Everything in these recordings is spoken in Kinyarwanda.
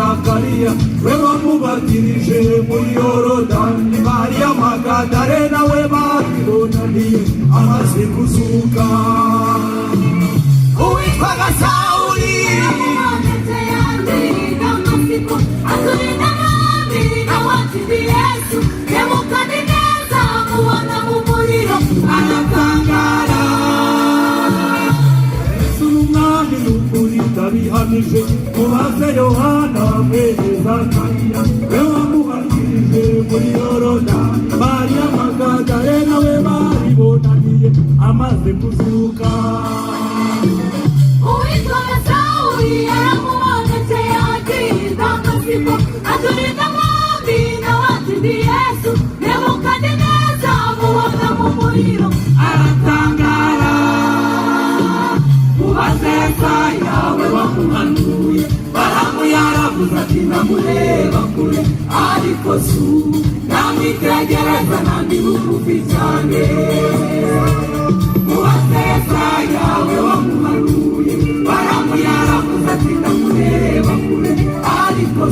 Zakariya we wamubatirije muri Yorodani, Mariya Magadalena we babibonaniye amaze kuzuka. Uwitwaga Sawuli Yesu Nebukadineza mubona mu muriro aratangara. Yesu n'umwami n'ukuri ndabihamije, mubaze Yohana mwene Zakariya we wamubatirije muri Yorodani, Mariya Magadalena we babibonaniye amaze kuzuka. Uwitwaga Sawuli yaramubonekeye agiye Damasiko aturinda mwami n'abakindi Yesu Nebukadineza mubona mu muriro aratangara. Mubaze Yesaya we wamuhanuye, Balamu yaravuze ati ndamureba kure ariko namwitegereza nandi bugufi cyane. Mubaze Yesaya we wamuhanuye, Balamu yaravuze ati ndamureba kure ariko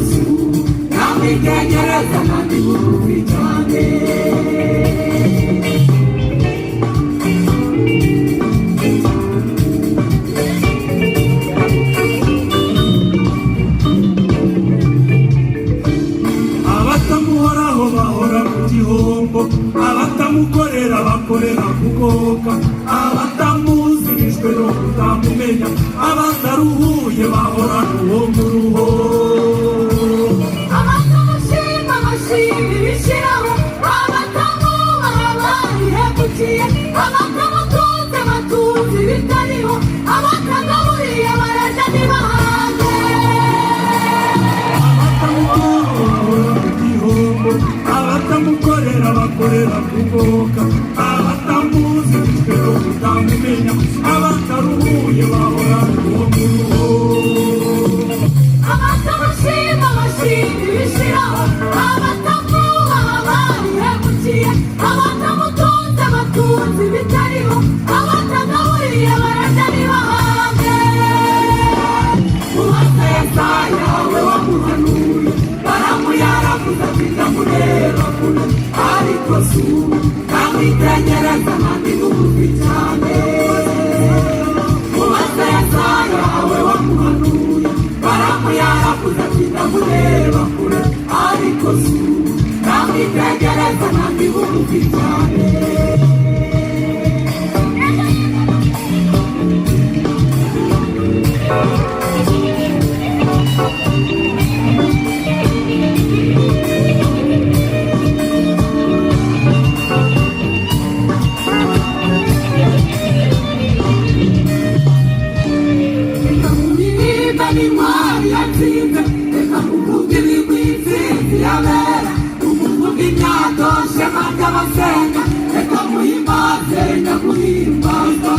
namwitegereza nandi bugufi cyane. Abatamuhoraho bahora mu gihombo, abatamukorera bakorera kugoka, abatamuzi bishwe no kutamumenya, abataruhuye bahora ruhombo. abatamushima bashima ibishiraho, abatamubaha barihemukiye, abatamutunze batunze ibitariho, abatagaburiye bararya ntibahage. Abatamukorera bakorera kugoka, abatamuzi bishwe no kutamumenya, abataruhuye bahora ruhombo. abatamushima bashima ibishiraho, abatamubaha barihemukiye, abatamutunze batunze ibitariho, abatagaburiye bararya ntibahage. Mubaze Yesaya we wamuhanuye, Balamu yaravuze ati ndamureba kure ariko namwitegereza nandi bugufi cyane. Mubaze Yesaya we wamuhanuye, Balamu yaravuze ati ndamureba kure ariko namwitegereza nandi bugufi cyane. Intwari yatsinze, reka muvuge ibigwi intsinzi yabera, umuvuge imyato shema ry'abasenga, reka muhimbaze nyaguhimbaza.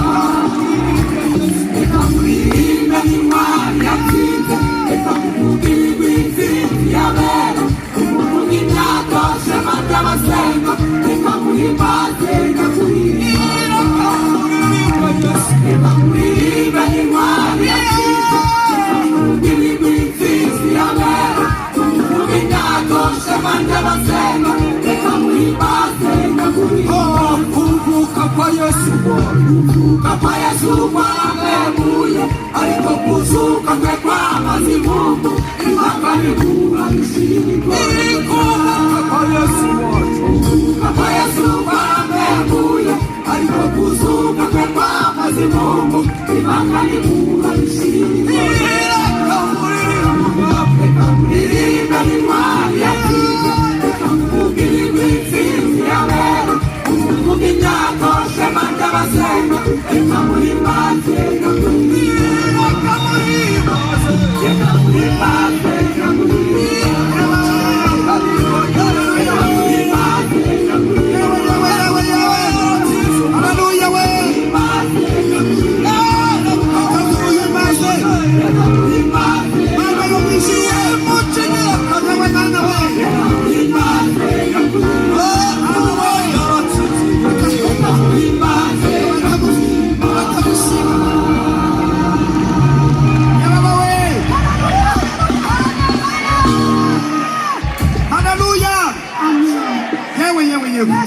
Reka muririmbe n'intwari yatsinze, reka muvuge ibigwi intsinzi yabera, umuvuge imyato shema ry'abasenga, reka muhimbaze nyaguhimbaza. Reka muririmbe n'intwari yatsinze, kuvuka kwa Yesu kwamemuye, ariko kuzuka kwe kwamaze Mungu impaka nibura bishimwe. Kuvuka kwa Yesu kwamemuye, ariko kuzuka kwe kwamaze Mungu impaka nibura bishimwe. Reka muririmbe n'intwari yatsinze, reka muvuge ibigwi intsinzi yabera, umuvuge imyato shema ry'abasenga, reka muhimbaze Yego.